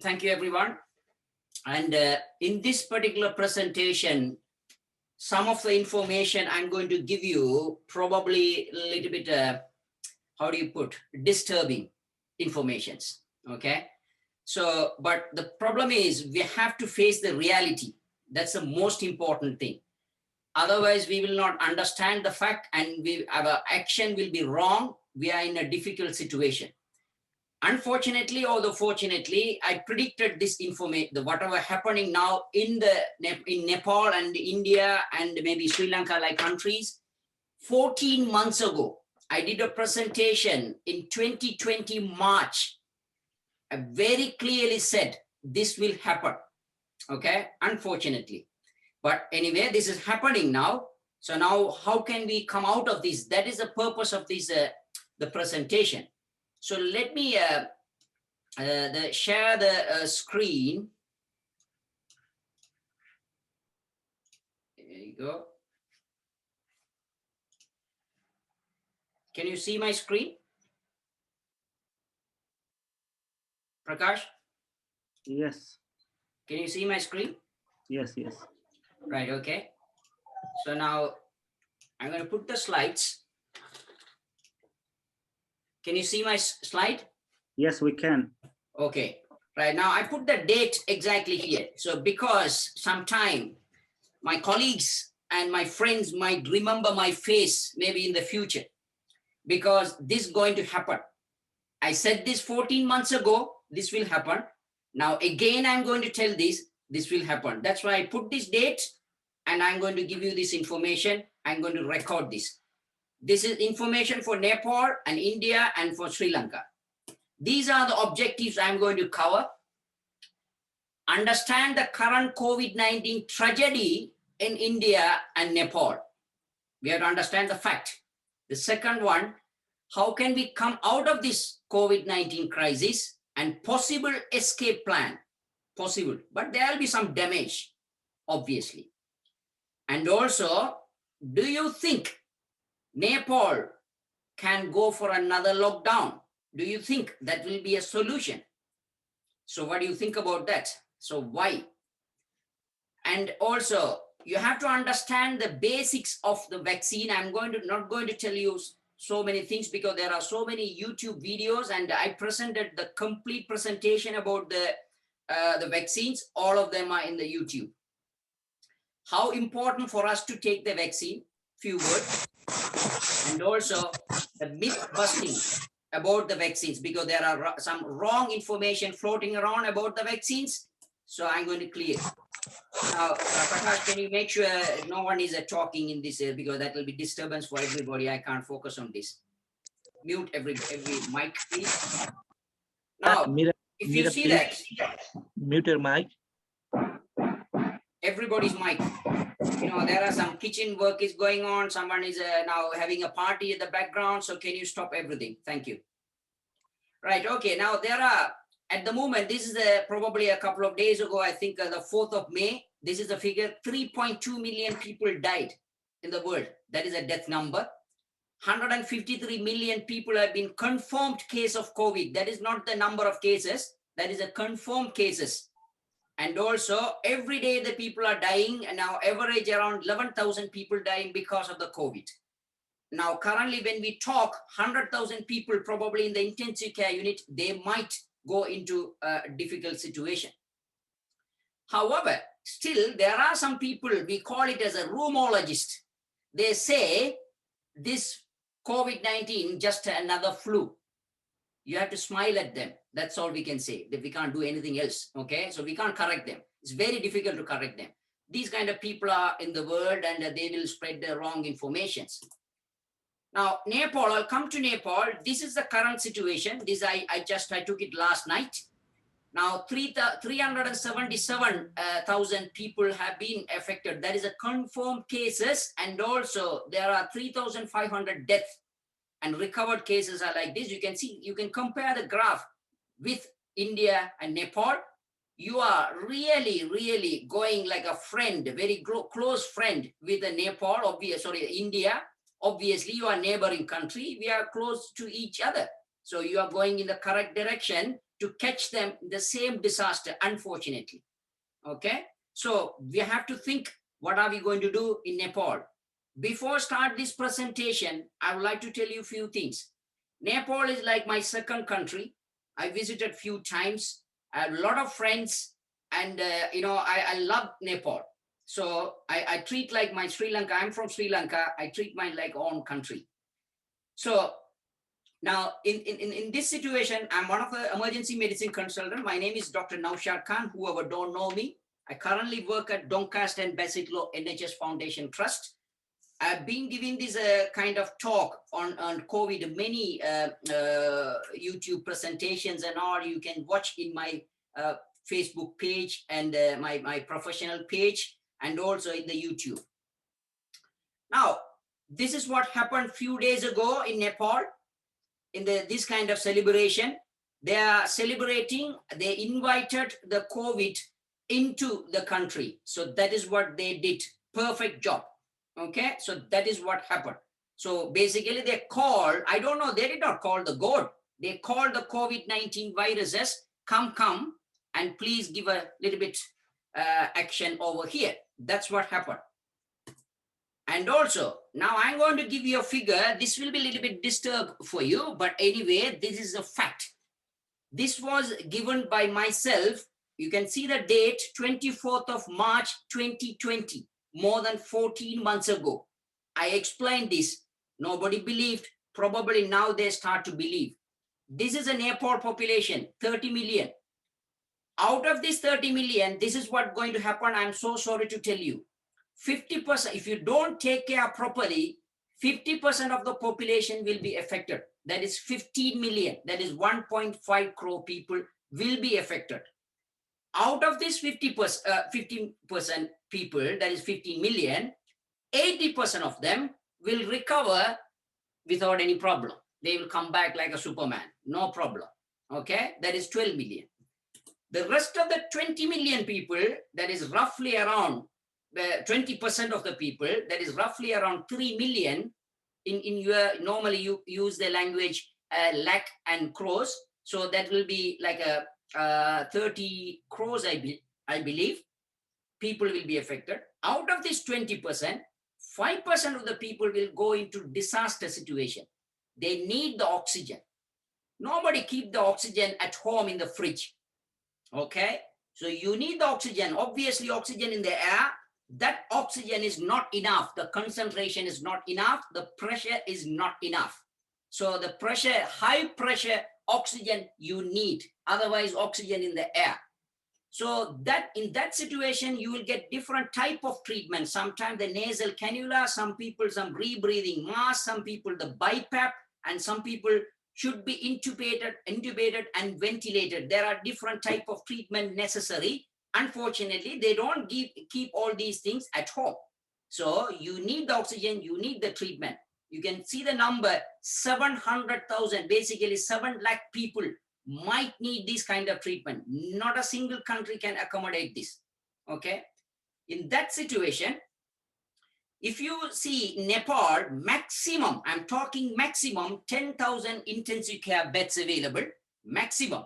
Thank you, everyone. And in this particular presentation, some of the information I'm going to give you probably a little bit, how do you put, disturbing informations, okay? So, but the problem is we have to face the reality. That's the most important thing. Otherwise, we will not understand the fact and our action will be wrong. We are in a difficult situation. Unfortunately, or fortunately, I predicted this information, whatever happening now in Nepal and India and maybe Sri Lanka like countries. 14 months ago, I did a presentation in 2020 March. I very clearly said this will happen, okay, unfortunately. But anyway, this is happening now. So now how can we come out of this? That is the purpose of this, the presentation. So let me share the screen. There you go. Can you see my screen? Prakash? Yes. Can you see my screen? Yes, yes. Right, okay. So now I'm going to put the slides. Can you see my slide? Yes, we can. Okay, right now I put the date exactly here. So because sometime my colleagues and my friends might remember my face maybe in the future, because this is going to happen. I said this 14 months ago, this will happen. Now again, I'm going to tell this will happen. That's why I put this date and I'm going to give you this information. I'm going to record this. This is information for Nepal and India and for Sri Lanka. These are the objectives I'm going to cover. Understand the current COVID-19 tragedy in India and Nepal. We have to understand the fact. The second one, how can we come out of this COVID-19 crisis and possible escape plan? Possible, but there will be some damage, obviously. And also, do you think Nepal can go for another lockdown? Do you think that will be a solution? So what do you think about that? So why? And also, you have to understand the basics of the vaccine. I'm not going to tell you so many things because there are so many YouTube videos and I presented the complete presentation about the vaccines. All of them are in the YouTube. How important for us to take the vaccine? Few words. And also the myth busting about the vaccines, because there are some wrong information floating around about the vaccines. So I'm going to clear. Now, Prakash, can you make sure no one is talking in this, because that will be disturbance for everybody. I can't focus on this. Mute every mic, please. Now, if you see that. Mute your mic. Everybody's mic. You know, there are some kitchen work is going on. Someone is now having a party in the background. So can you stop everything? Thank you. Right. Okay. Now there are, at the moment, this is probably a couple of days ago, I think the 4th of May, this is the figure, 3.2 million people died in the world. That is a death number. 153 million people have been confirmed case of COVID. That is not the number of cases. That is a confirmed cases. And also every day the people are dying, and now average around 11,000 people dying because of the COVID. Now currently when we talk, 100,000 people probably in the intensive care unit, they might go into a difficult situation. However, still there are some people, we call it as a rumorologist. They say this COVID-19 just another flu. You have to smile at them. That's all we can say, that we can't do anything else. Okay, so we can't correct them. It's very difficult to correct them. These kind of people are in the world and they will spread the wrong informations. Now, Nepal, I'll come to Nepal. This is the current situation. This I took it last night. Now, 377,000 people have been affected. That is a confirmed cases, and also there are 3,500 deaths. And recovered cases are like this. You can see, you can compare the graph with India and Nepal. You are really, really going like a friend, very close friend with Nepal, India. Obviously, you are neighboring country. We are close to each other. So you are going in the correct direction to catch them in the same disaster, unfortunately. Okay, so we have to think, what are we going to do in Nepal? Before start this presentation, I would like to tell you a few things. Nepal is like my second country. I visited few times. I have a lot of friends, and I love Nepal. So I treat like my Sri Lanka. I'm from Sri Lanka. I treat my like own country. So now in this situation, I'm one of the emergency medicine consultant. My name is Dr. Naushad Khan. Whoever don't know me, I currently work at Doncaster and Bassetlaw NHS Foundation Trust. I've been giving this kind of talk on COVID, many YouTube presentations and all. You can watch in my Facebook page and my professional page, and also in the YouTube. Now, this is what happened few days ago in Nepal. In this kind of celebration, they are celebrating. They invited the COVID into the country. So that is what they did. Perfect job. Okay, so that is what happened. So basically they called, I don't know, they did not call the God. They called the COVID-19 viruses, come and please give a little bit action over here. That's what happened. And also, now I'm going to give you a figure. This will be a little bit disturbed for you, but anyway, this is a fact. This was given by myself. You can see the date, 24th of March, 2020. More than 14 months ago. I explained this. Nobody believed. Probably now they start to believe. This is a Nepal population, 30 million. Out of this 30 million, this is what's going to happen. I'm so sorry to tell you. 50%, if you don't take care properly, 50% of the population will be affected. That is 15 million. That is 1.5 crore people will be affected. Out of this 15% people, that is 15 million, 80% of them will recover without any problem. They will come back like a Superman, no problem. Okay, that is 12 million. The rest of the 20 million people, that is roughly around 20% of the people, that is roughly around 3 million. In your, normally you use the language lakh and crores. So that will be like a 30 crores, I believe, people will be affected. Out of this 20%, 5% of the people will go into disaster situation. They need the oxygen. Nobody keep the oxygen at home in the fridge. Okay, so you need the oxygen. Obviously, oxygen in the air. That oxygen is not enough. The concentration is not enough. The pressure is not enough. So the pressure, high pressure oxygen you need, otherwise oxygen in the air. So that in that situation, you will get different type of treatment. Sometimes the nasal cannula, some people, some rebreathing mask, some people the BiPAP, and some people should be intubated and ventilated. There are different type of treatment necessary. Unfortunately, they don't keep all these things at home. So you need the oxygen, you need the treatment. You can see the number, 700,000, basically 7 lakh people might need this kind of treatment. Not a single country can accommodate this, okay? In that situation, if you see Nepal, maximum, I'm talking maximum 10,000 intensive care beds available, maximum.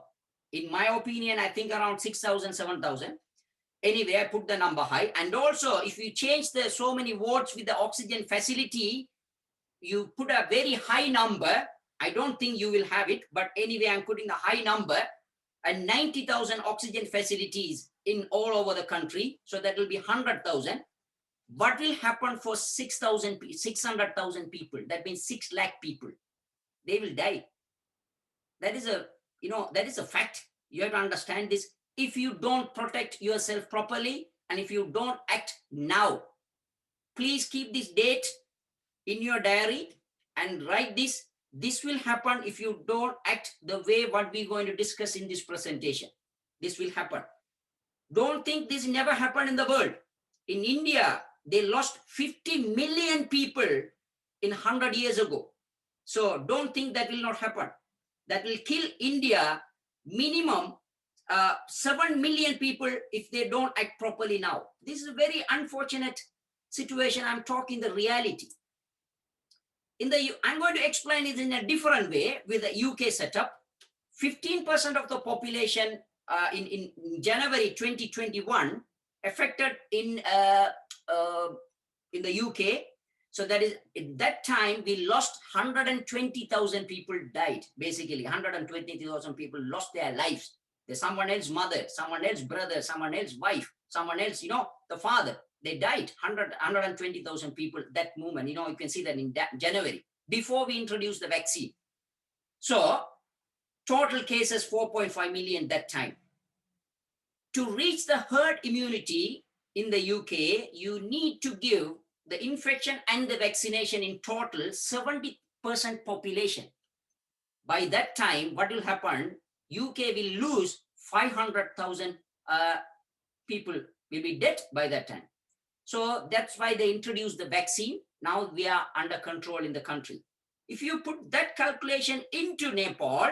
In my opinion, I think around 6,000, 7,000. Anyway, I put the number high. And also, if you change the so many wards with the oxygen facility, you put a very high number. I don't think you will have it, but anyway, I'm putting a high number, and 90,000 oxygen facilities in all over the country. So that will be 100,000. What will happen for 600,000 people? That means 6 lakh people. They will die. That is a fact. You have to understand this. If you don't protect yourself properly, and if you don't act now, please keep this date in your diary and write this. This will happen if you don't act the way what we're going to discuss in this presentation. This will happen. Don't think this never happened in the world. In India, they lost 50 million people in 100 years ago. So don't think that will not happen. That will kill India minimum 7 million people if they don't act properly now. This is a very unfortunate situation. I'm talking the reality. I'm going to explain it in a different way with the UK setup. 15% of the population in January 2021 affected in the UK. So that is, at that time, we lost 120,000 people died. Basically, 120,000 people lost their lives. There's someone else's mother, someone else's brother, someone else's wife, someone else, the father. They died, 120,000 people that moment. You can see that in January, before we introduced the vaccine. So total cases 4.5 million that time. To reach the herd immunity in the UK, you need to give the infection and the vaccination in total 70% population. By that time, what will happen? UK will lose 500,000 people will be dead by that time. So that's why they introduced the vaccine. Now we are under control in the country. If you put that calculation into Nepal,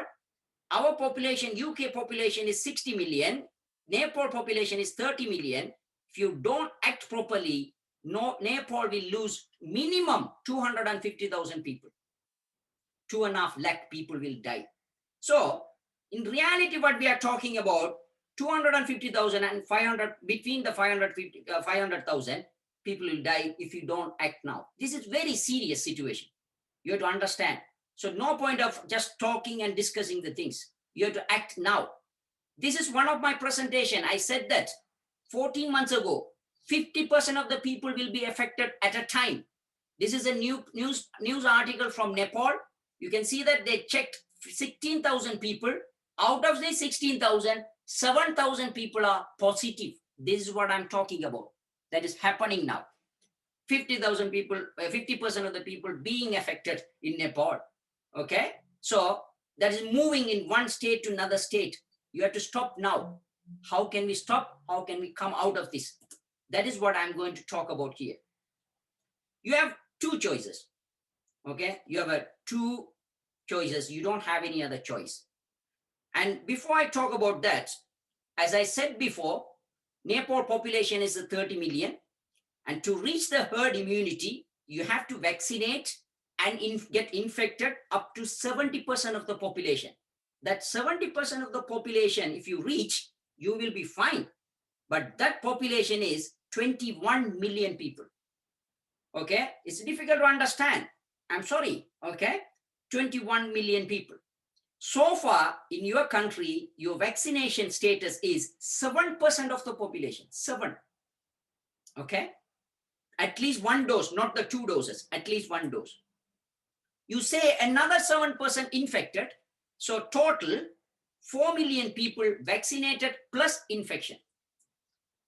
our population, UK population is 60 million. Nepal population is 30 million. If you don't act properly, Nepal will lose minimum 250,000 people. 2.5 lakh people will die. So in reality, what we are talking about, 250,000 and 500, between the 500,000 people will die if you don't act now. This is very serious situation. You have to understand. So no point of just talking and discussing the things. You have to act now. This is one of my presentation. I said that 14 months ago, 50% of the people will be affected at a time. This is a news article from Nepal. You can see that they checked 16,000 people. Out of these 16,000, 7,000 people are positive. This is what I'm talking about. That is happening now. 50,000 people, 50% of the people being affected in Nepal. Okay, so that is moving in one state to another state. You have to stop now. How can we stop? How can we come out of this? That is what I'm going to talk about here. You have two choices. Okay, you have two choices. You don't have any other choice. And before I talk about that, as I said before, Nepal population is 30 million. And to reach the herd immunity, you have to vaccinate and get infected up to 70% of the population. That 70% of the population, if you reach, you will be fine. But that population is 21 million people. Okay, it's difficult to understand. I'm sorry. Okay, 21 million people. So far in your country, your vaccination status is 7% of the population. 7. Okay, at least one dose, not the 2 doses, at least one dose. You say another 7% infected. So total 4 million people vaccinated plus infection.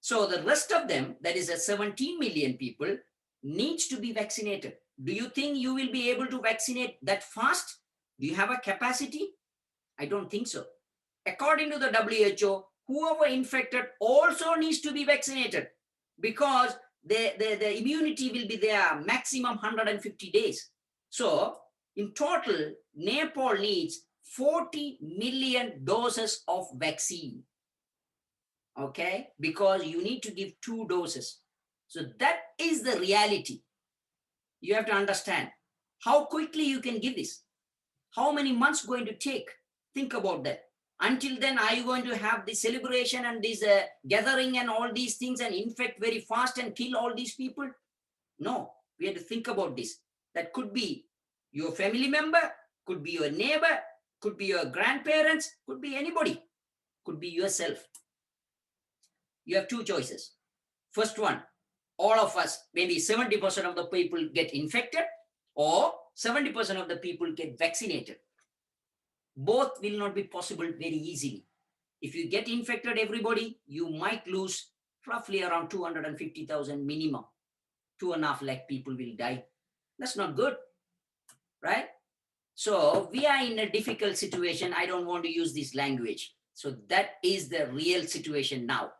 So the rest of them, that is 17 million people, needs to be vaccinated. Do you think you will be able to vaccinate that fast? Do you have a capacity? I don't think so. According to the WHO, whoever infected also needs to be vaccinated because the immunity will be there maximum 150 days. So in total, Nepal needs 40 million doses of vaccine. Okay, because you need to give 2 doses. So that is the reality. You have to understand how quickly you can give this. How many months going to take? Think about that. Until then, are you going to have this celebration and this gathering and all these things and infect very fast and kill all these people? No, we have to think about this. That could be your family member, could be your neighbor, could be your grandparents, could be anybody, could be yourself. You have 2 choices. First one, all of us, maybe 70% of the people get infected or 70% of the people get vaccinated. Both will not be possible very easily. If you get infected, everybody, you might lose roughly around 250,000 minimum. 2.5 lakh people will die. That's not good, right? So we are in a difficult situation. I don't want to use this language. So that is the real situation now,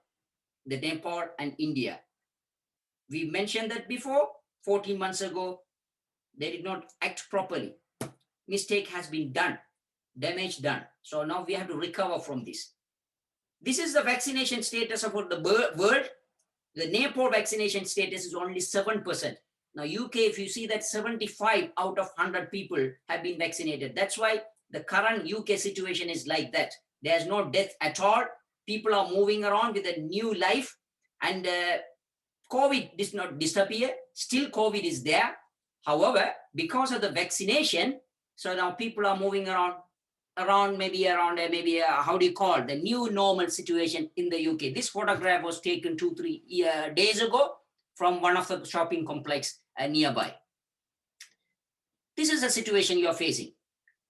the Nepal and India. We mentioned that before, 14 months ago, they did not act properly. Mistake has been done, damage done. So now we have to recover from this. This is the vaccination status of the world. The Nepal vaccination status is only 7%. Now UK, if you see that 75 out of 100 people have been vaccinated. That's why The current UK situation is like that. There's no death at all. People are moving around with a new life, and COVID does not disappear. Still COVID is there. However, because of the vaccination, so now people are moving around how do you call the new normal situation in the UK. This photograph was taken 2-3 days ago from one of the shopping complex nearby. This is the situation you are facing.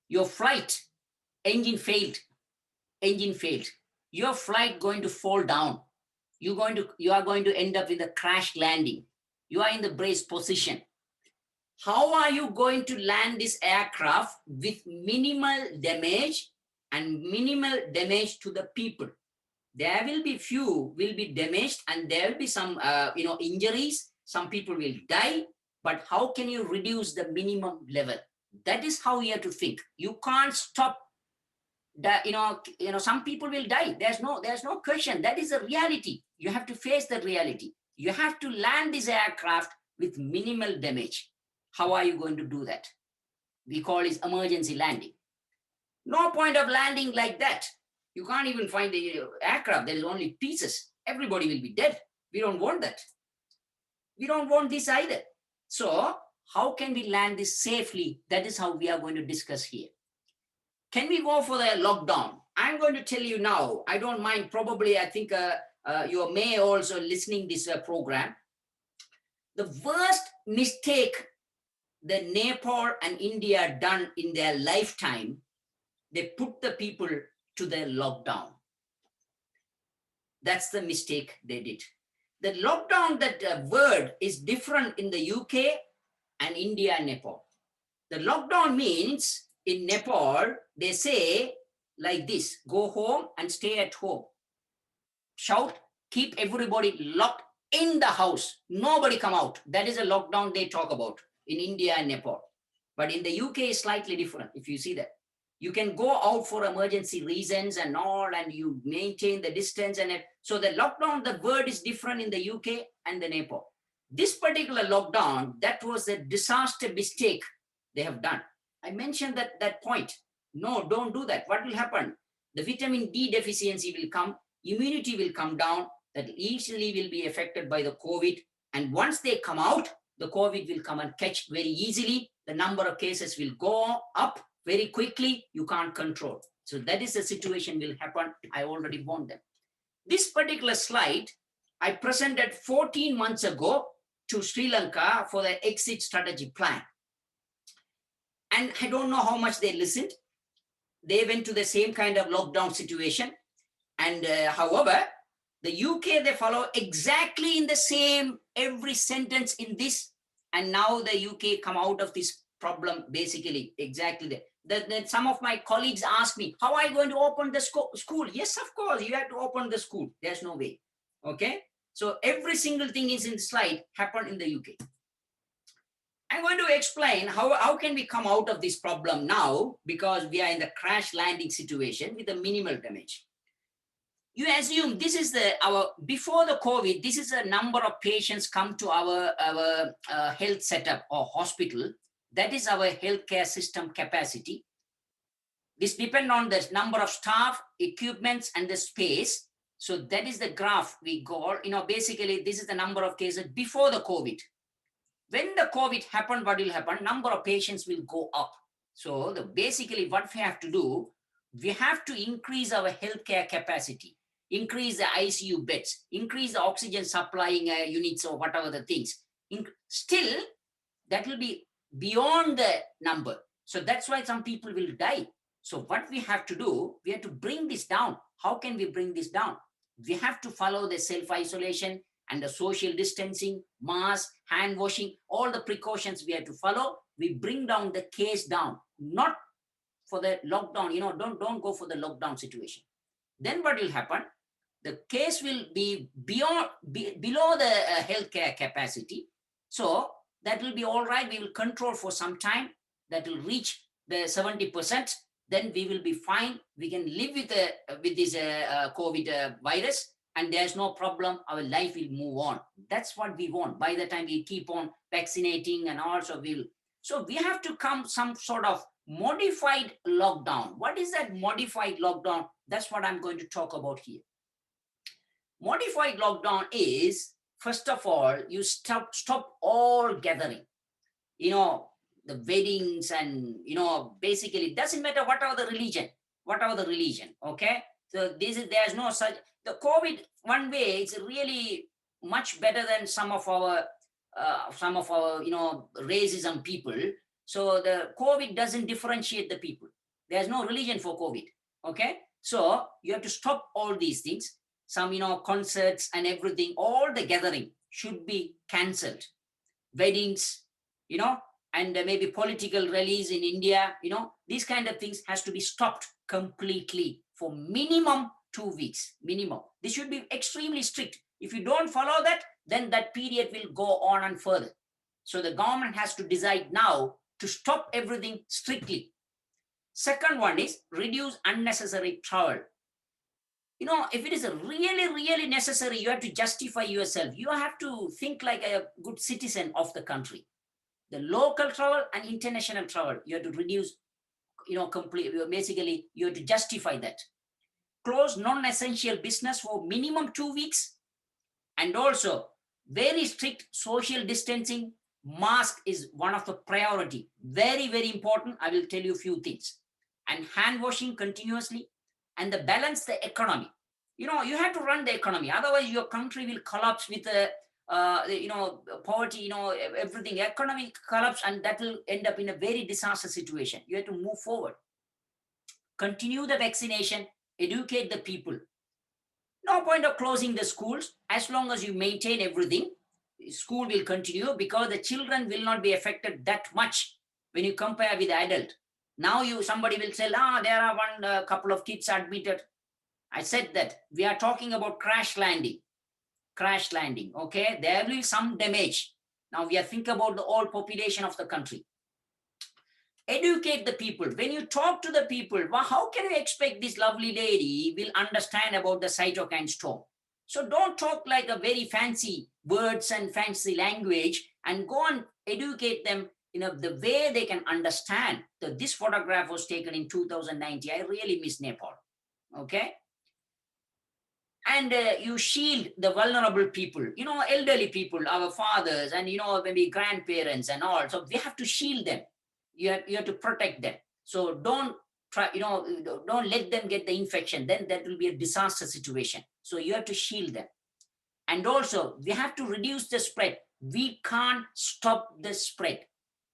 Your flight engine failed. Your flight going to fall down. You are going to end up with a crash landing. You are in the brace position. How are you going to land this aircraft with minimal damage and minimal damage to the people? There will be few will be damaged, and there will be some injuries. Some people will die, but how can you reduce the minimum level? That is how you have to think. You can't stop that. Some people will die. There's no question. That is a reality. You have to face the reality. You have to land this aircraft with minimal damage. How are you going to do that? We call it emergency landing. No point of landing like that. You can't even find the aircraft. There is only pieces. Everybody will be dead. We don't want that. We don't want this either. So how can we land this safely? That is how we are going to discuss here. Can we go for the lockdown? I'm going to tell you now. I don't mind. Probably, I think you may also listening this program. The worst mistake that Nepal and India done in their lifetime, they put the people to the lockdown. That's the mistake they did. The lockdown, that word is different in the UK and India and Nepal. The lockdown means in Nepal, they say like this: go home and stay at home. Shout, keep everybody locked in the house. Nobody come out. That is a lockdown they talk about in India and Nepal. But in the UK, it's slightly different. If you see that, you can go out for emergency reasons and all, and you maintain the distance. And so the lockdown, the word is different in the UK and the Nepal. This particular lockdown, that was a disaster mistake they have done. I mentioned that point. No, don't do that. What will happen? The vitamin D deficiency will come, immunity will come down, that easily will be affected by the COVID. And once they come out, the COVID will come and catch very easily. The number of cases will go up very quickly. You can't control. So that is the situation will happen. I already warned them. This particular slide, I presented 14 months ago to Sri Lanka for the exit strategy plan. And I don't know how much they listened. They went to the same kind of lockdown situation. And however, the UK, they follow exactly in the same, every sentence in this. And now the UK come out of this problem, basically, exactly there. Then some of my colleagues ask me, how are you going to open the school? Yes, of course, you have to open the school. There's no way. Okay. So every single thing is in the slide happened in the UK. I'm going to explain how can we come out of this problem now, because we are in the crash landing situation with a minimal damage. You assume this is before the COVID, this is a number of patients come to our health setup or hospital. That is our healthcare system capacity. This depends on the number of staff, equipments, and the space. So that is the graph we got. Basically, this is the number of cases before the COVID. When the COVID happened, what will happen? Number of patients will go up. So basically what we have to do, we have to increase our healthcare capacity, increase the ICU beds, increase the oxygen supplying units or whatever the things. Still, that will be beyond the number. So that's why some people will die. So what we have to do, we have to bring this down. How can we bring this down? We have to follow the self-isolation and the social distancing, mask, hand washing, all the precautions we have to follow. We bring down the case down, not for the lockdown. Don't go for the lockdown situation. Then what will happen? The case will be below the healthcare capacity. So that will be all right. We will control for some time. That will reach the 70%. Then we will be fine. We can live with this COVID virus, and there's no problem. Our life will move on. That's what we want. By the time we keep on vaccinating and also so we have to come some sort of Modified lockdown. What is that modified lockdown? That's what I'm going to talk about here. Modified lockdown is, first of all, you stop all gathering. You know, the weddings and, you know, basically it doesn't matter whatever the religion, okay? So there's no such, the COVID one way, it's really much better than some of our, you know, racism people. So the COVID doesn't differentiate the people. There's no religion for COVID, okay? So you have to stop all these things. Some, you know, concerts and everything, all the gathering should be cancelled. Weddings, you know, and maybe political rallies in India, you know, these kind of things has to be stopped completely for minimum 2 weeks, minimum. This should be extremely strict. If you don't follow that, then that period will go on and further. So the government has to decide now to stop everything strictly. Second one is reduce unnecessary travel. You know, if it is really necessary, you have to justify yourself. You have to think like a good citizen of the country. The local travel and international travel, you have to reduce, you know, completely. Basically, you have to justify that. Close non-essential business for minimum 2 weeks. And also, very strict social distancing. Mask is one of the priority. Very, very important. I will tell you a few things. And hand washing continuously. And the balance the economy. You know, you have to run the economy. Otherwise, your country will collapse with you know, poverty, you know, everything, economic collapse, and that will end up in a very disaster situation. You have to move forward. Continue the vaccination, educate the people. No point of closing the schools. As long as you maintain everything, school will continue because the children will not be affected that much when you compare with the adult. Now somebody will say, there are one couple of kids admitted. I said that we are talking about crash landing, okay? There will be some damage. Now we are thinking about the whole population of the country. Educate the people. When you talk to the people, well, how can you expect this lovely lady will understand about the cytokine storm? So don't talk like a very fancy words and fancy language, and go and educate them, you know, the way they can understand. So this photograph was taken in 2019. I really miss Nepal, okay? And you shield the vulnerable people, you know, elderly people, our fathers, and, you know, maybe grandparents and all. So we have to shield them. You have to protect them. So don't try, you know, don't let them get the infection. Then that will be a disaster situation. So you have to shield them. And also, we have to reduce the spread. We can't stop the spread.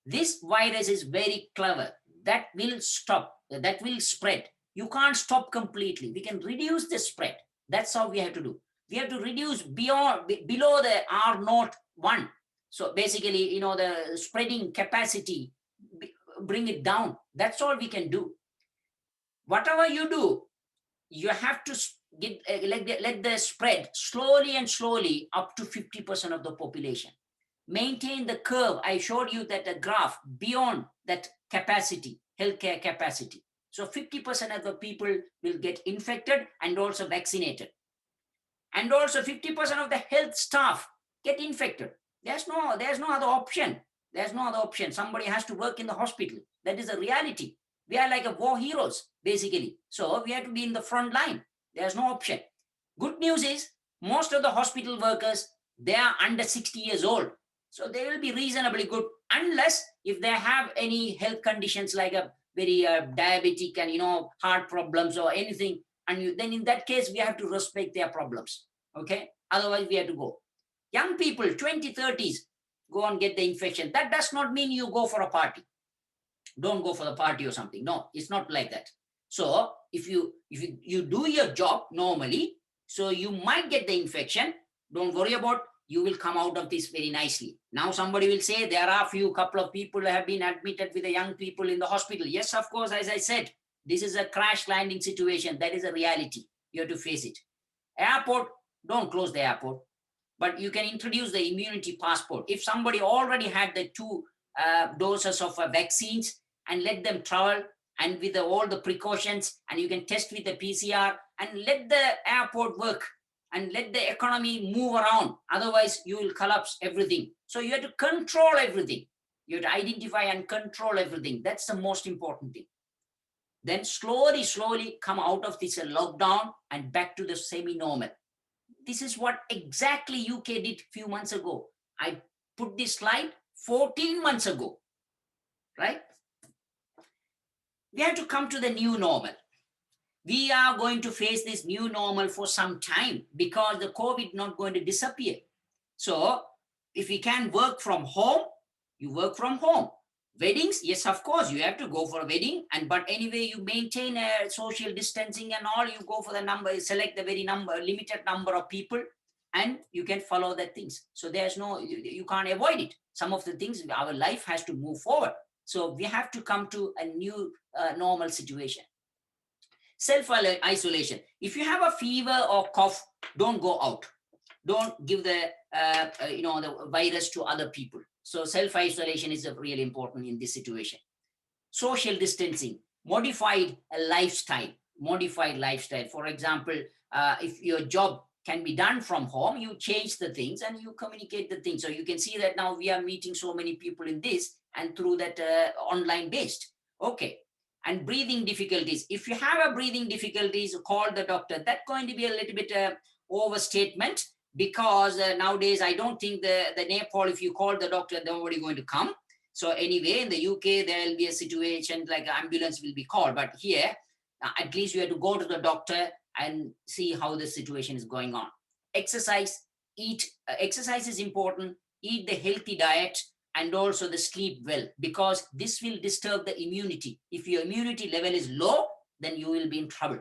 This virus is very clever. That will stop. That will spread. You can't stop completely. We can reduce the spread. That's how we have to do. We have to reduce below the R01. So basically, you know, the spreading capacity, bring it down. That's all we can do. Whatever you do, you have to let the spread slowly and slowly up to 50% of the population. Maintain the curve. I showed you that a graph beyond that capacity, healthcare capacity. So 50% of the people will get infected and also vaccinated. And also 50% of the health staff get infected. There's no other option. There's no other option. Somebody has to work in the hospital. That is a reality. We are like a war heroes, basically. So we have to be in the front line. There's no option. Good news is most of the hospital workers, they are under 60 years old. So they will be reasonably good, unless if they have any health conditions like a very diabetic and, you know, heart problems or anything. And then in that case, we have to respect their problems. Okay. Otherwise we have to go. Young people, 20, 30s, go and get the infection. That does not mean you go for a party. Don't go for the party or something. No, it's not like that. So if you do your job normally, so you might get the infection. Don't worry about, you will come out of this very nicely. Now somebody will say there are a couple of people who have been admitted with the young people in the hospital. Yes, of course, as I said, this is a crash landing situation. That is a reality. You have to face it. Airport, don't close the airport, but you can introduce the immunity passport. If somebody already had the 2 doses of vaccines, and let them travel, and with all the precautions, and you can test with the PCR, and let the airport work, and let the economy move around. Otherwise, you will collapse everything. So you have to control everything. You have to identify and control everything. That's the most important thing. Then slowly come out of this lockdown and back to the semi-normal. This is what exactly UK did a few months ago. I put this slide 14 months ago, right? We have to come to the new normal. We are going to face this new normal for some time because the COVID not going to disappear. So if we can work from home, you work from home. Weddings, yes, of course, you have to go for a wedding, but anyway, you maintain a social distancing and all, you go for the number, select the limited number of people, and you can follow the things. So there's no, you can't avoid it. Some of the things, our life has to move forward. So we have to come to a new normal situation. Self-isolation. If you have a fever or cough, don't go out. Don't give the the virus to other people. So self-isolation is really important in this situation. Social distancing, modified lifestyle. For example, if your job can be done from home, you change the things and you communicate the things. So you can see that now we are meeting so many people in this and through that online based. Okay. And breathing difficulties. If you have a breathing difficulties, call the doctor. That's going to be a little bit overstatement, because nowadays I don't think the Nepal, if you call the doctor, nobody going to come. So anyway, in the UK, there will be a situation like ambulance will be called. But here, at least you have to go to the doctor and see how the situation is going on. Exercise, exercise is important. Eat the healthy diet and also the sleep well, because this will disturb the immunity. If your immunity level is low, then you will be in trouble.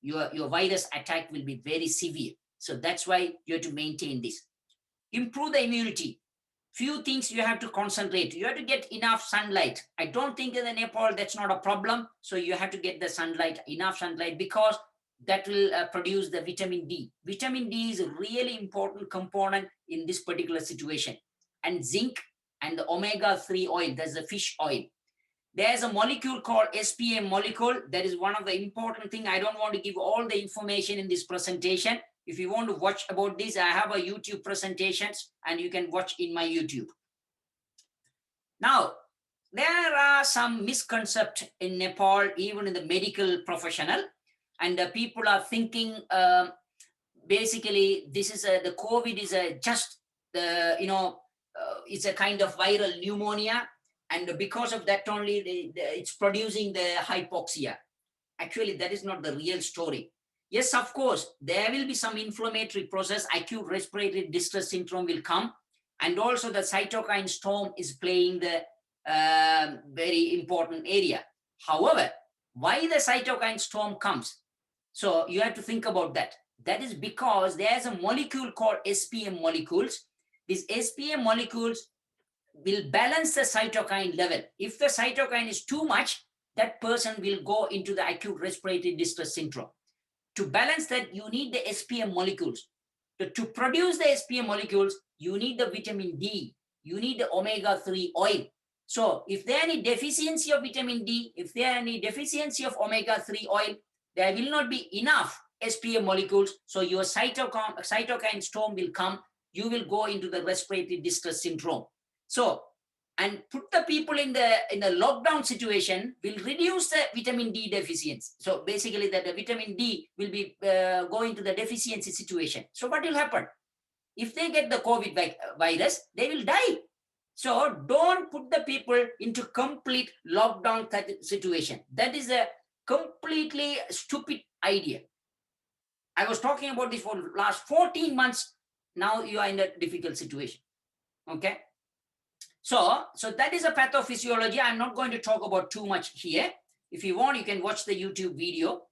Your virus attack will be very severe. So that's why you have to maintain this. Improve the immunity. Few things you have to concentrate. You have to get enough sunlight. I don't think in the Nepal that's not a problem. So you have to get the sunlight, enough sunlight, because that will produce the vitamin D. Vitamin D is a really important component in this particular situation. And zinc and the omega-3 oil, there's the fish oil. There's a molecule called SPM molecule. That is one of the important things. I don't want to give all the information in this presentation. If you want to watch about this, I have a YouTube presentations and you can watch in my YouTube. Now, there are some misconceptions in Nepal, even in the medical professional, and people are thinking basically this is the COVID is just the it's a kind of viral pneumonia, and because of that only it's producing the hypoxia. Actually, that is not the real story. Yes, of course, there will be some inflammatory process, acute respiratory distress syndrome will come, and also the cytokine storm is playing the very important area. However, why the cytokine storm comes? So you have to think about that. That is because there's a molecule called SPM molecules. These SPM molecules will balance the cytokine level. If the cytokine is too much, that person will go into the acute respiratory distress syndrome. To balance that, you need the SPM molecules. To produce the SPM molecules, you need the vitamin D. You need the omega-3 oil. So if there any deficiency of vitamin D, if there any deficiency of omega-3 oil, there will not be enough SPM molecules. So your cytokine storm will come. You will go into the respiratory distress syndrome. So, and put the people in the lockdown situation will reduce the vitamin D deficiency. So basically that the vitamin D will be going to the deficiency situation. So what will happen? If they get the COVID virus, they will die. So don't put the people into complete lockdown situation. That is a completely stupid idea. I was talking about this for the last 14 months. Now you are in a difficult situation. Okay. So that is a pathophysiology. I'm not going to talk about too much here. If you want, you can watch the YouTube video.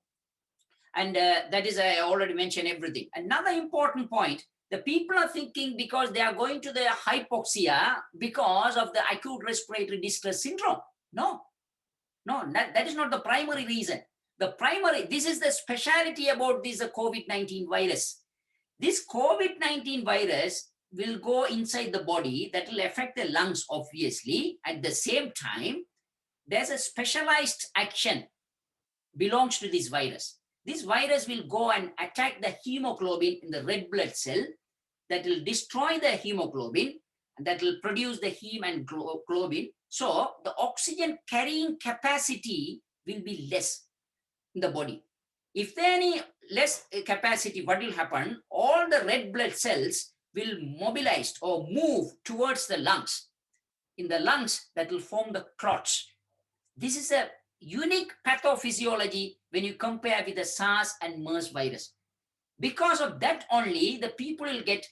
And that is, I already mentioned everything. Another important point, the people are thinking because they are going to the hypoxia because of the acute respiratory distress syndrome. No, that is not the primary reason. This is the specialty about this COVID-19 virus. This COVID-19 virus will go inside the body, that will affect the lungs, obviously. At the same time, there's a specialized action belongs to this virus. This virus will go and attack the hemoglobin in the red blood cell, that will destroy the hemoglobin, and that will produce the heme and globin. So the oxygen carrying capacity will be less in the body. If there any less capacity, what will happen? All the red blood cells will mobilize or move towards the lungs. In the lungs, that will form the clots. This is a unique pathophysiology when you compare with the SARS and MERS virus. Because of that only, the people will get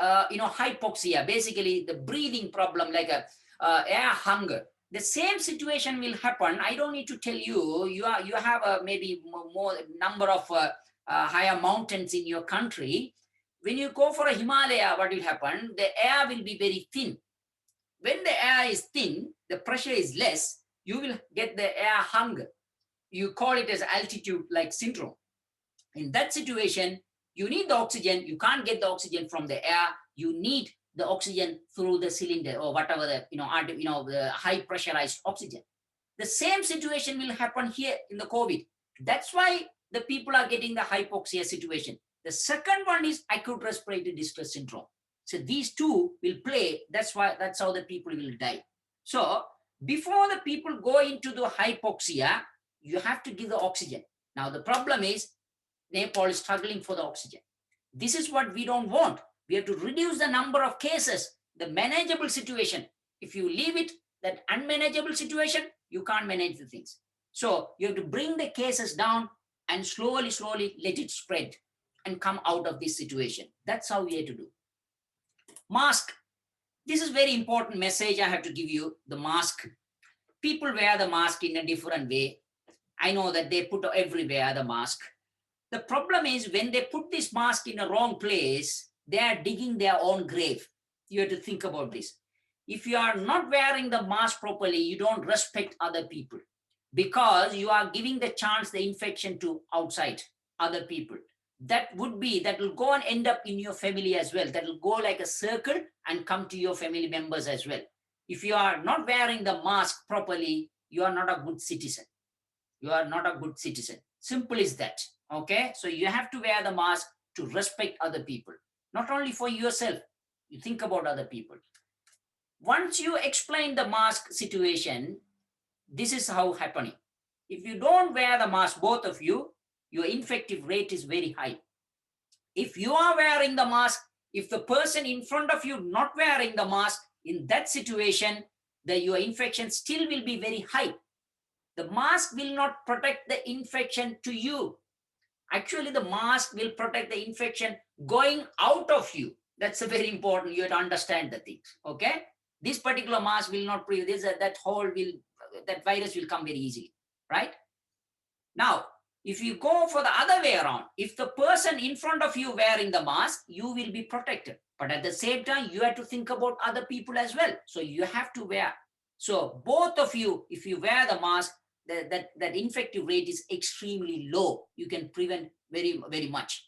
hypoxia, basically the breathing problem, like a air hunger. The same situation will happen. I don't need to tell you. You have a maybe more number of higher mountains in your country. When you go for a Himalaya, what will happen? The air will be very thin. When the air is thin, the pressure is less. You will get the air hunger. You call it as altitude like syndrome. In that situation, you need the oxygen. You can't get the oxygen from the air. You need the oxygen through the cylinder or whatever the high pressurized oxygen. The same situation will happen here in the COVID. That's why the people are getting the hypoxia situation. The second one is acute respiratory distress syndrome. So these two will play. That's how the people will die. So before the people go into the hypoxia, you have to give the oxygen. Now the problem is Nepal is struggling for the oxygen. This is what we don't want. We have to reduce the number of cases, the manageable situation. If you leave it, that unmanageable situation, you can't manage the things. So you have to bring the cases down and slowly let it spread and come out of this situation. That's how we have to do. Mask. This is very important message I have to give you. The mask. People wear the mask in a different way. I know that they put everywhere the mask. The problem is when they put this mask in a wrong place, they are digging their own grave. You have to think about this. If you are not wearing the mask properly, you don't respect other people because you are giving the chance, the infection to outside other people. That will go and end up in your family as well. That will go like a circle and come to your family members as well. If you are not wearing the mask properly, you are not a good citizen. You are not a good citizen. Simple as that. Okay, so you have to wear the mask to respect other people, not only for yourself. You think about other people. Once you explain the mask situation, this is how happening. If you don't wear the mask, both of you, your infective rate is very high. If you are wearing the mask, if the person in front of you not wearing the mask, in that situation, your infection still will be very high. The mask will not protect the infection to you. Actually, the mask will protect the infection going out of you. That's a very important. You have to understand the things. Okay, this particular mask will not prevent this. That virus will come very easily, right? Now, if you go for the other way around, if the person in front of you wearing the mask, you will be protected. But at the same time, you have to think about other people as well. So you have to wear. So both of you, if you wear the mask, that infective rate is extremely low. You can prevent very, very much.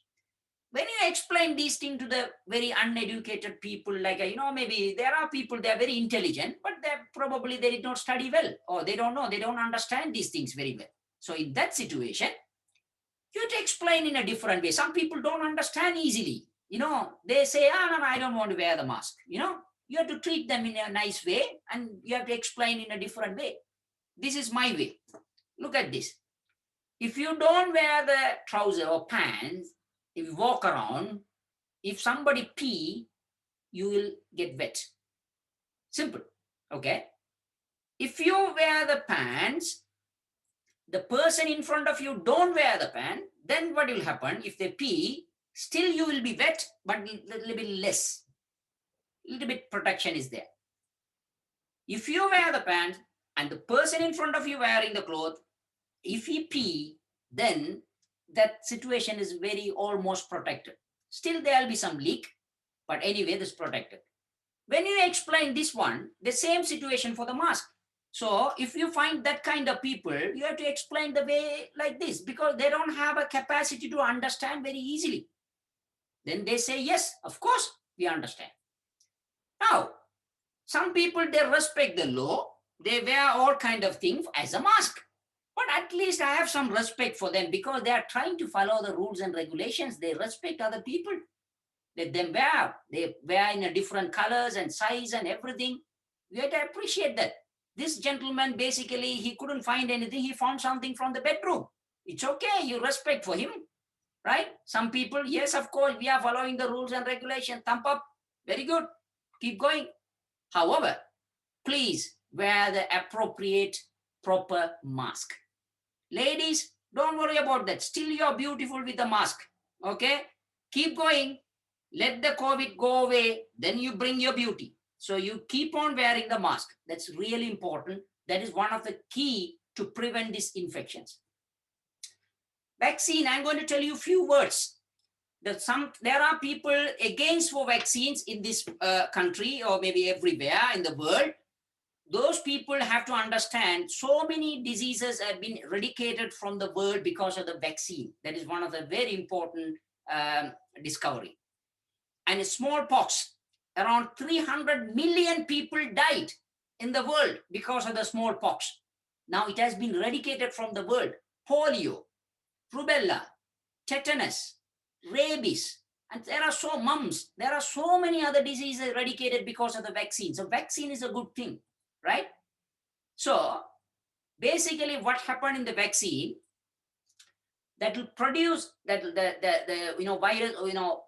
When you explain these things to the very uneducated people, like, maybe there are people, they are very intelligent, but they did not study well, or they don't know, they don't understand these things very well. So in that situation, you have to explain in a different way. Some people don't understand easily. They say, no, I don't want to wear the mask. You have to treat them in a nice way, and you have to explain in a different way. This is my way. Look at this. If you don't wear the trouser or pants, if you walk around, if somebody pee, you will get wet. Simple. Okay. If you wear the pants, the person in front of you don't wear the pants, then what will happen? If they pee, still you will be wet, but a little bit less. A little bit protection is there. If you wear the pants and the person in front of you wearing the clothes, if he pee, then that situation is very almost protected. Still there will be some leak, but anyway, this is protected. When you explain this one, the same situation for the mask. So if you find that kind of people, you have to explain the way like this, because they don't have a capacity to understand very easily. Then they say, yes, of course, we understand. Now, some people, they respect the law. They wear all kind of things as a mask. But at least I have some respect for them because they are trying to follow the rules and regulations. They respect other people. Let them wear. They wear in a different colors and size and everything. We have to appreciate that. This gentleman, basically, he couldn't find anything. He found something from the bedroom. It's okay. You respect for him, right? Some people, yes, of course, we are following the rules and regulations. Thumb up. Very good. Keep going. However, please wear the appropriate, proper mask. Ladies, don't worry about that. Still, you're beautiful with the mask. Okay? Keep going. Let the COVID go away. Then you bring your beauty. So you keep on wearing the mask. That's really important. That is one of the key to prevent these infections. Vaccine, I'm going to tell you a few words. There are people against for vaccines in this country or maybe everywhere in the world. Those people have to understand so many diseases have been eradicated from the world because of the vaccine. That is one of the very important discovery. And smallpox, around 300 million people died in the world because of the smallpox. Now it has been eradicated from the world. Polio, rubella, tetanus, rabies, and there are so many other diseases eradicated because of the vaccine. So vaccine is a good thing, right? So basically what happened in the vaccine, that will produce that the virus,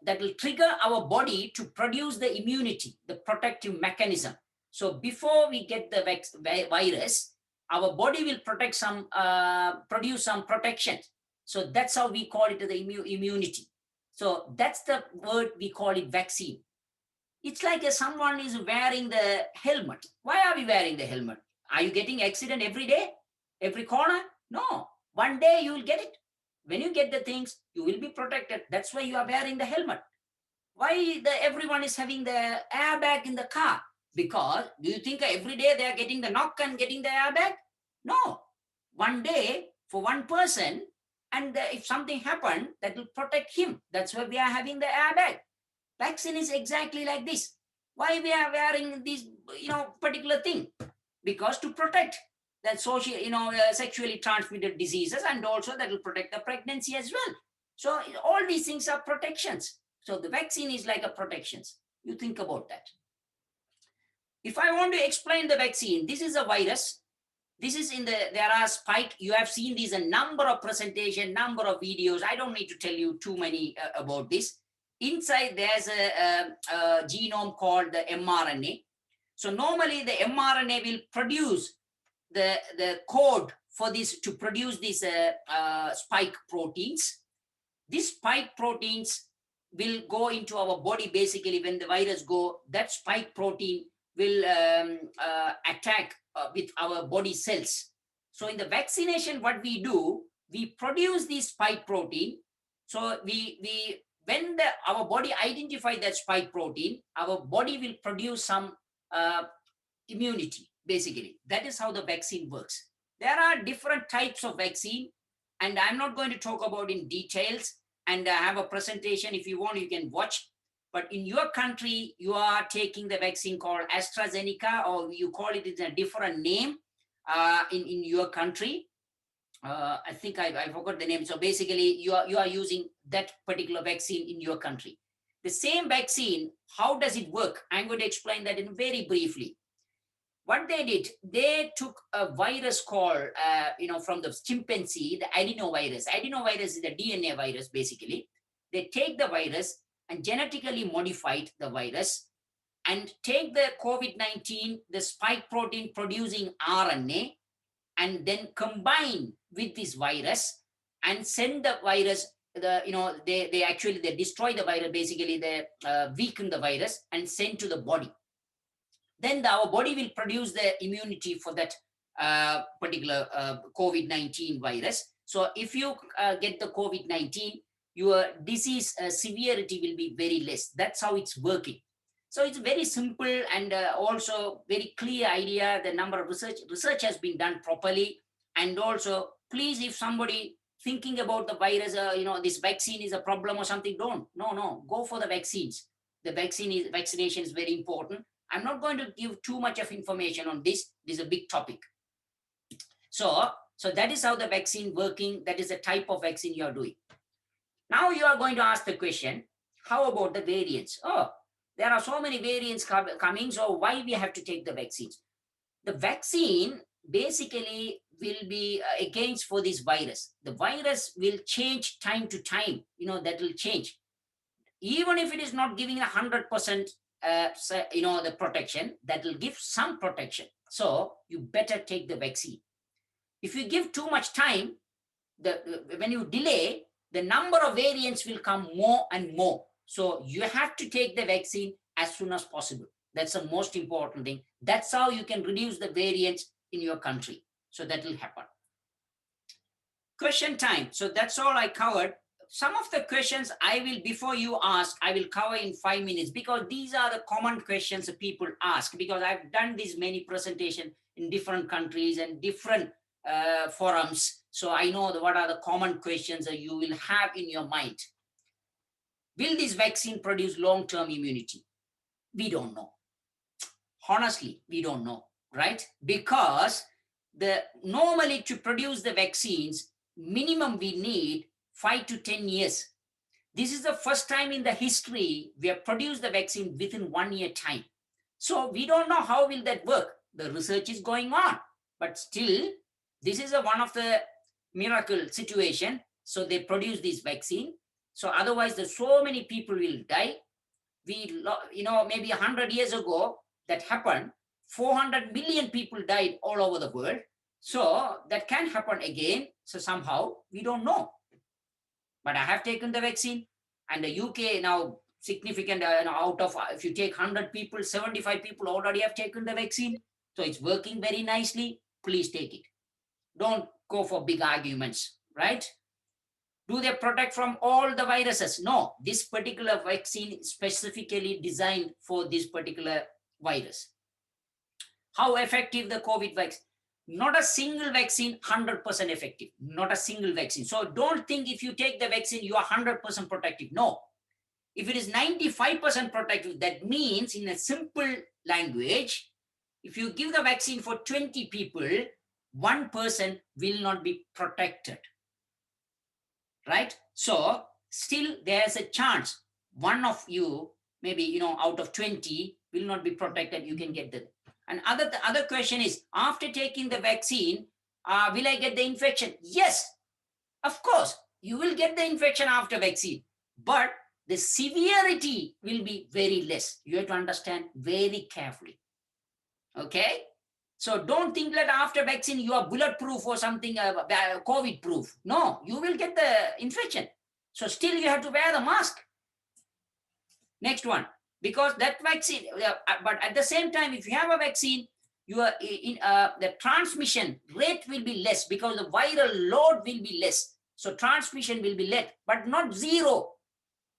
that will trigger our body to produce the immunity, the protective mechanism. So before we get the virus, our body will produce some protection. So that's how we call it the immunity. So that's the word we call it vaccine. It's like someone is wearing the helmet. Why are we wearing the helmet? Are you getting accident every day, every corner? No. One day you will get it. When you get the things, you will be protected. That's why you are wearing the helmet. Why everyone is having the airbag in the car? Because do you think every day they are getting the knock and getting the airbag? No. One day for one person, and if something happened, that will protect him. That's why we are having the airbag. Vaccine is exactly like this. Why we are wearing this, particular thing? Because to protect that social, sexually transmitted diseases, and also that will protect the pregnancy as well. So all these things are protections. So the vaccine is like a protections. You think about that. If I want to explain the vaccine, this is a virus. This is there are spike. You have seen these a number of presentation, number of videos. I don't need to tell you too many about this. Inside there's a genome called the mRNA. So normally the mRNA will produce the code for this to produce these spike proteins. These spike proteins will go into our body. Basically, when the virus go, that spike protein will attack with our body cells. So in the vaccination, what we do, we produce this spike protein. So when our body identify that spike protein, our body will produce some immunity. Basically, that is how the vaccine works. There are different types of vaccine, and I'm not going to talk about in details. And I have a presentation. If you want, you can watch. But in your country, you are taking the vaccine called AstraZeneca, or you call it in a different name in your country. I think I forgot the name. So basically, you are using that particular vaccine in your country. The same vaccine, how does it work? I'm going to explain that in very briefly. What they did, they took a virus called, from the chimpanzee, the adenovirus. Adenovirus is the DNA virus, basically. They take the virus and genetically modified the virus and take the COVID-19, the spike protein producing RNA, and then combine with this virus and send the virus, they destroy the virus, basically they weaken the virus and send to the body. Then our body will produce the immunity for that particular COVID-19 virus. So if you get the COVID-19, your disease severity will be very less. That's how it's working. So it's very simple and also very clear idea. The number of research has been done properly. And also, please, if somebody thinking about the virus, this vaccine is a problem or something, no, go for the vaccines. The vaccination is very important. I'm not going to give too much of information on this. This is a big topic. So that is how the vaccine working. That is the type of vaccine you are doing. Now you are going to ask the question, How about the variants? Oh, there are so many variants coming, so why we have to take the vaccines? The vaccine basically will be against for this virus. The virus will change time to time, that will change. Even if it is not giving 100%, the protection, that will give some protection. So you better take the vaccine. If you give too much time, when you delay, the number of variants will come more and more. So you have to take the vaccine as soon as possible. That's the most important thing. That's how you can reduce the variants in your country. So that will happen. Question time. So that's all I covered. Some of the questions before you ask, I will cover in 5 minutes, because these are the common questions that people ask, because I've done these many presentations in different countries and different forums. So I know what are the common questions that you will have in your mind. Will this vaccine produce long-term immunity? We don't know. Honestly, we don't know, right? Because normally to produce the vaccines, minimum we need 5 to 10 years. This is the first time in the history we have produced the vaccine within 1 year time. So we don't know how will that work. The research is going on, but still, this is one of the miracle situation. So they produce this vaccine. So otherwise, so many people will die. Maybe 100 years ago that happened. 400 million people died all over the world. So that can happen again. So somehow we don't know. But I have taken the vaccine, and the UK now significant, out of, if you take 100 people, 75 people already have taken the vaccine. So it's working very nicely. Please take it. Don't go for big arguments, right? Do they protect from all the viruses? No, this particular vaccine is specifically designed for this particular virus. How effective the COVID vaccine? Not a single vaccine 100% effective. Not a single vaccine. So don't think if you take the vaccine, you are 100% protective. No. If it is 95% protective, that means in a simple language, if you give the vaccine for 20 people, one person will not be protected. Right? So still there's a chance one of you, maybe, out of 20 will not be protected. You can get the. And the other question is, after taking the vaccine, will I get the infection? Yes, of course, you will get the infection after vaccine, but the severity will be very less. You have to understand very carefully. Okay? So don't think that after vaccine you are bulletproof or something, COVID proof. No, you will get the infection. So still you have to wear the mask. Next one. Because that vaccine, but at the same time, if you have a vaccine, the transmission rate will be less because the viral load will be less. So transmission will be less, but not zero.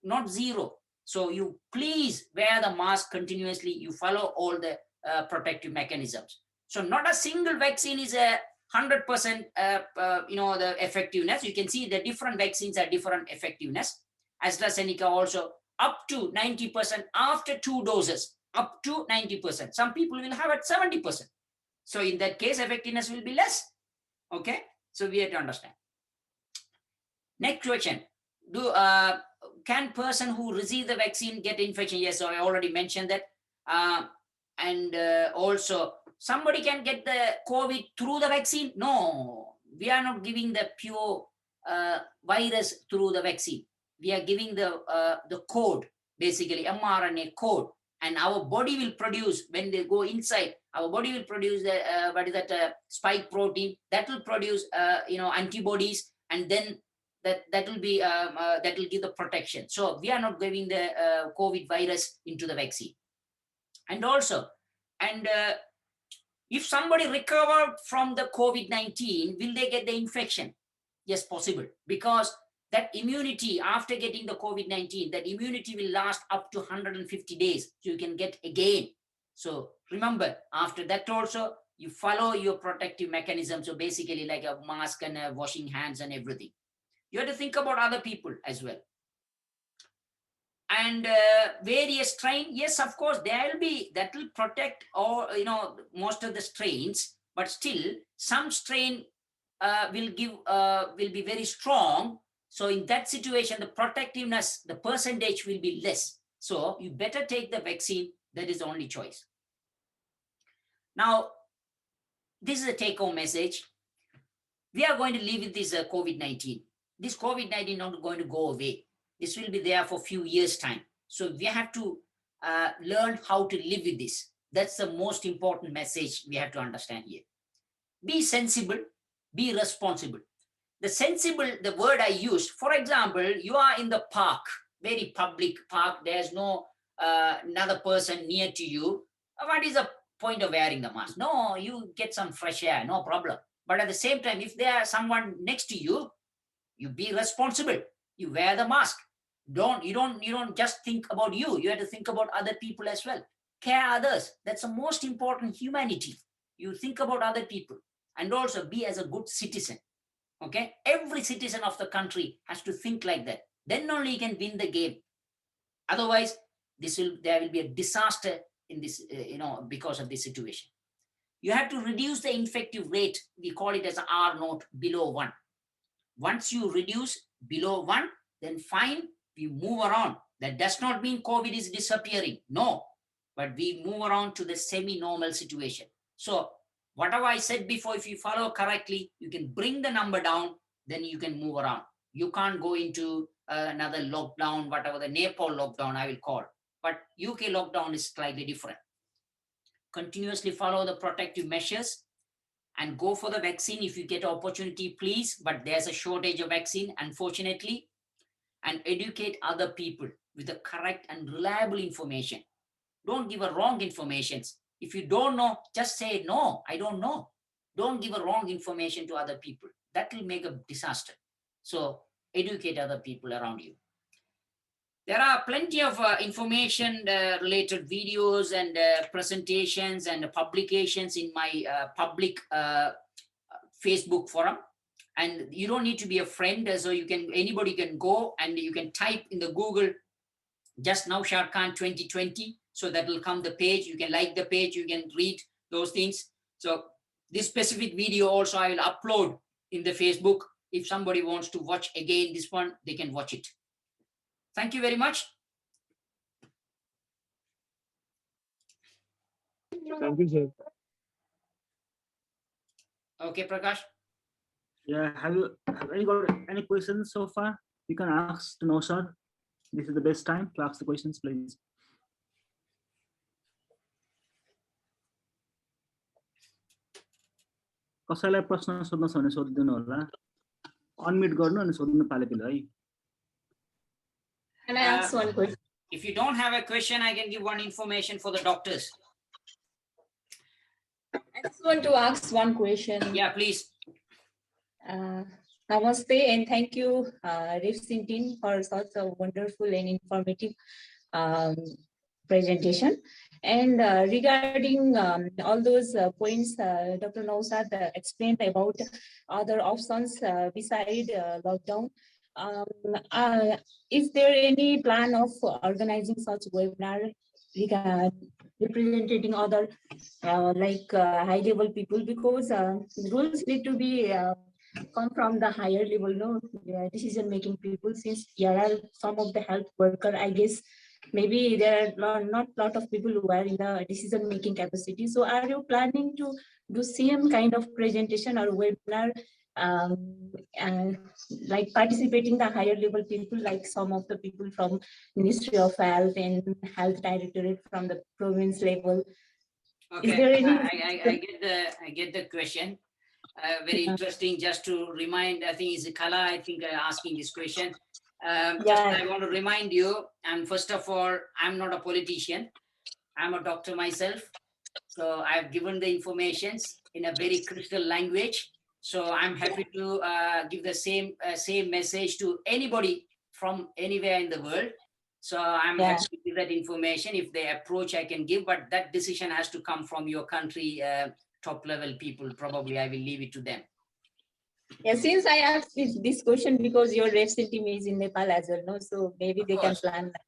Not zero. So you please wear the mask continuously. You follow all the protective mechanisms. So not a single vaccine is 100%, the effectiveness. You can see the different vaccines are different effectiveness. AstraZeneca also up to 90% after 2 doses, up to 90%. Some people will have at 70%. So in that case, effectiveness will be less. Okay, so we have to understand. Next question. Can person who receive the vaccine get infection? Yes, so I already mentioned that. And also, somebody can get the COVID through the vaccine? No, we are not giving the pure virus through the vaccine. We are giving the code, basically mRNA code, and our body will produce, when they go inside, our body will produce the spike protein that will produce antibodies, and then that will be that will give the protection. So we are not giving the COVID virus into the vaccine. And also, if somebody recovered from the COVID-19, will they get the infection? Yes, possible, because that immunity after getting the COVID-19, that immunity will last up to 150 days. So you can get again. So remember, after that also, you follow your protective mechanism. So basically like a mask and washing hands and everything. You have to think about other people as well. And various strain, yes, of course, that will protect all, most of the strains, but still some strain will be very strong. So in that situation, the protectiveness, the percentage will be less. So you better take the vaccine. That is the only choice. Now, this is a take-home message. We are going to live with this COVID-19. This COVID-19 is not going to go away. This will be there for a few years' time. So we have to learn how to live with this. That's the most important message we have to understand here. Be sensible, be responsible. The sensible, the word I used, for example, you are in the park, very public park, there's no another person near to you. What is the point of wearing the mask? No, you get some fresh air, no problem. But at the same time, if there's someone next to you, you be responsible. You wear the mask. You don't just think about you. You have to think about other people as well. Care others. That's the most important humanity. You think about other people and also be as a good citizen. Okay, every citizen of the country has to think like that. Then only you can win the game. Otherwise, there will be a disaster in this, because of this situation. You have to reduce the infective rate. We call it as R naught below 1. Once you reduce below 1, then fine, we move around. That does not mean COVID is disappearing. No, but we move around to the semi-normal situation. So whatever I said before, if you follow correctly, you can bring the number down, then you can move around. You can't go into another lockdown, whatever the Nepal lockdown I will call. But UK lockdown is slightly different. Continuously follow the protective measures and go for the vaccine if you get an opportunity, please. But there's a shortage of vaccine, unfortunately. And educate other people with the correct and reliable information. Don't give a wrong information. If you don't know, just say, no, I don't know. Don't give a wrong information to other people. That will make a disaster. So educate other people around you. There are plenty of information related videos and presentations and publications in my public Facebook forum. And you don't need to be a friend, so anybody can go and you can type in the Google just Naushad Khan 2020. So that will come the page. You can like the page, you can read those things. So this specific video also I will upload in the Facebook. If somebody wants to watch again this one, they can watch it. Thank you very much. Thank you, sir. Okay, Prakash. Yeah, have you got any questions so far? You can ask to Naushad. This is the best time to ask the questions, please. कसैलाई प्रश्न सोध्न छ भने सोधिदिनु होला unmute गर्नु अनि सोध्नु पालेपिलो है Can I ask one question? If you don't have a question, I can give one information for the doctors. I just want to ask one question. Yeah, please. Namaste and thank you, Rifsintin, for such a wonderful and informative presentation. And regarding all those points Dr. Naushad explained about other options beside lockdown, is there any plan of organizing such webinar representing other high-level people? Because rules need to be come from the higher level, no decision-making people. Since there are some of the health worker, I guess maybe there are not a lot of people who are in the decision-making capacity. So are you planning to do same kind of presentation or webinar, like participating the higher level people, like some of the people from Ministry of Health and Health Directorate from the province level? Okay, Is there any... I get the question. Very interesting. Just to remind, I think it's Kala, I think asking this question. I want to remind you, and first of all, I'm not a politician. I'm a doctor myself. So I've given the information in a very crystal language. So I'm happy to give the same message to anybody from anywhere in the world. So I'm happy to give that information. If they approach, I can give, but that decision has to come from your country, top level people. Probably I will leave it to them. Yeah, since I asked this question because your refs team is in Nepal as well, no? So maybe they can plan that.